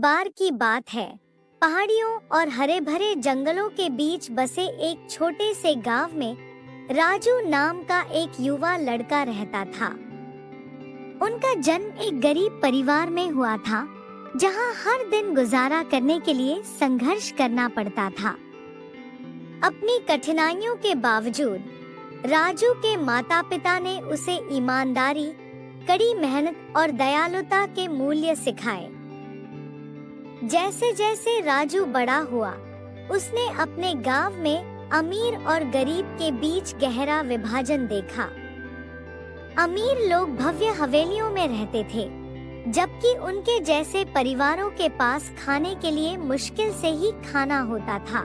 बार की बात है। पहाड़ियों और हरे भरे जंगलों के बीच बसे एक छोटे से गांव में राजू नाम का एक युवा लड़का रहता था। उनका जन्म एक गरीब परिवार में हुआ था, जहां हर दिन गुजारा करने के लिए संघर्ष करना पड़ता था। अपनी कठिनाइयों के बावजूद राजू के माता-पिता ने उसे ईमानदारी, कड़ी मेहनत और दयालुता के मूल्य सिखाए। जैसे जैसे राजू बड़ा हुआ, उसने अपने गांव में अमीर और गरीब के बीच गहरा विभाजन देखा। अमीर लोग भव्य हवेलियों में रहते थे, जबकि उनके जैसे परिवारों के पास खाने के लिए मुश्किल से ही खाना होता था।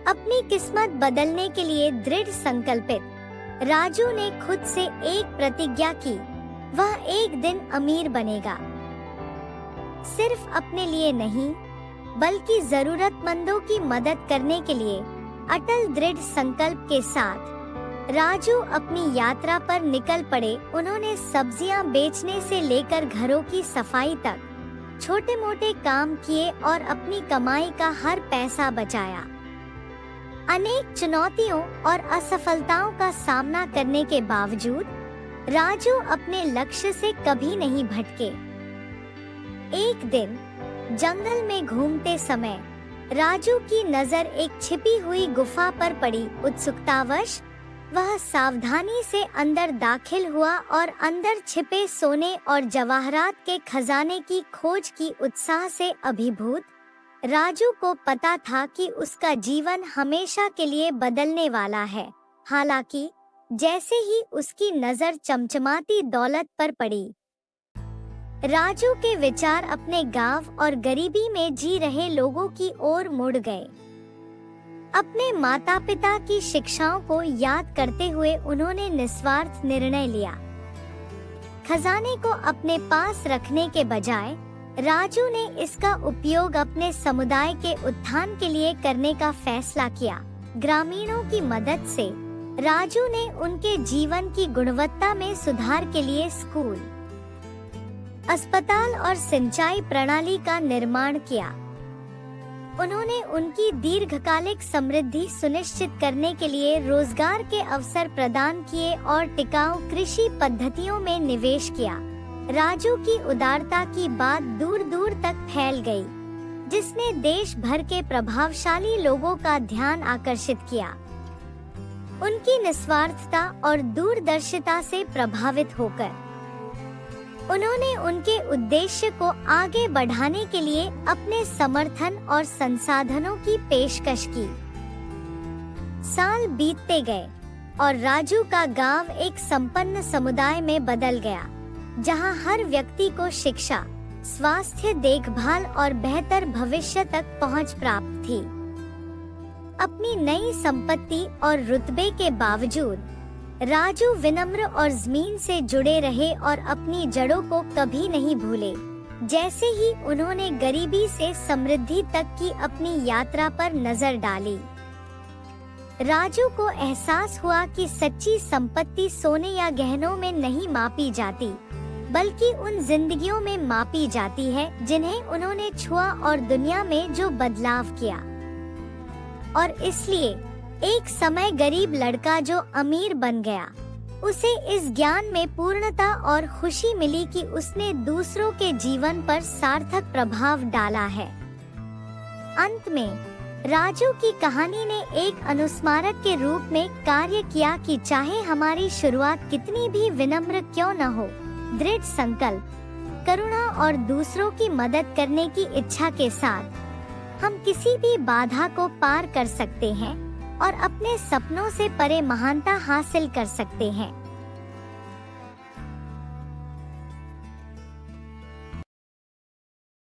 अपनी किस्मत बदलने के लिए दृढ़ संकल्पित राजू ने खुद से एक प्रतिज्ञा की, वह एक दिन अमीर बनेगा। सिर्फ अपने लिए नहीं, बल्कि जरूरतमंदों की मदद करने के लिए अटल दृढ़ संकल्प के साथ राजू अपनी यात्रा पर निकल पड़े। उन्होंने सब्जियां बेचने से लेकर घरों की सफाई तक छोटे मोटे काम किए और अपनी कमाई का हर पैसा बचाया। अनेक चुनौतियों और असफलताओं का सामना करने के बावजूद राजू अपने लक्ष्य से कभी नहीं भटके। एक दिन जंगल में घूमते समय राजू की नजर एक छिपी हुई गुफा पर पड़ी। उत्सुकतावश वह सावधानी से अंदर दाखिल हुआ और अंदर छिपे सोने और जवाहरात के खजाने की खोज की। उत्साह से अभिभूत राजू को पता था कि उसका जीवन हमेशा के लिए बदलने वाला है। हालांकि जैसे ही उसकी नजर चमचमाती दौलत पर पड़ी, राजू के विचार अपने गांव और गरीबी में जी रहे लोगों की ओर मुड़ गए। अपने माता-पिता की शिक्षाओं को याद करते हुए उन्होंने निस्वार्थ निर्णय लिया। खजाने को अपने पास रखने के बजाय राजू ने इसका उपयोग अपने समुदाय के उत्थान के लिए करने का फैसला किया। ग्रामीणों की मदद से राजू ने उनके जीवन की गुणवत्ता में सुधार के लिए स्कूल, अस्पताल और सिंचाई प्रणाली का निर्माण किया। उन्होंने उनकी दीर्घकालिक समृद्धि सुनिश्चित करने के लिए रोजगार के अवसर प्रदान किए और टिकाऊ कृषि पद्धतियों में निवेश किया। राजू की उदारता की बात दूर दूर तक फैल गई, जिसने देश भर के प्रभावशाली लोगों का ध्यान आकर्षित किया। उनकी निस्वार्थता और दूरदर्शिता से प्रभावित होकर उन्होंने उनके उद्देश्य को आगे बढ़ाने के लिए अपने समर्थन और संसाधनों की पेशकश की। साल बीतते गए और राजू का गांव एक संपन्न समुदाय में बदल गया, जहां हर व्यक्ति को शिक्षा, स्वास्थ्य देखभाल और बेहतर भविष्य तक पहुंच प्राप्त थी। अपनी नई संपत्ति और रुतबे के बावजूद राजू विनम्र और जमीन से जुड़े रहे और अपनी जड़ों को कभी नहीं भूले। जैसे ही उन्होंने गरीबी से समृद्धि तक की अपनी यात्रा पर नजर डाली, राजू को एहसास हुआ कि सच्ची संपत्ति सोने या गहनों में नहीं मापी जाती, बल्कि उन जिंदगियों में मापी जाती है जिन्हें उन्होंने छुआ और दुनिया में जो बदलाव किया। और इसलिए एक समय गरीब लड़का जो अमीर बन गया, उसे इस ज्ञान में पूर्णता और खुशी मिली कि उसने दूसरों के जीवन पर सार्थक प्रभाव डाला है। अंत में राजू की कहानी ने एक अनुस्मारक के रूप में कार्य किया कि चाहे हमारी शुरुआत कितनी भी विनम्र क्यों न हो, दृढ़ संकल्प, करुणा और दूसरों की मदद करने की इच्छा के साथ हम किसी भी बाधा को पार कर सकते हैं और अपने सपनों से परे महानता हासिल कर सकते हैं।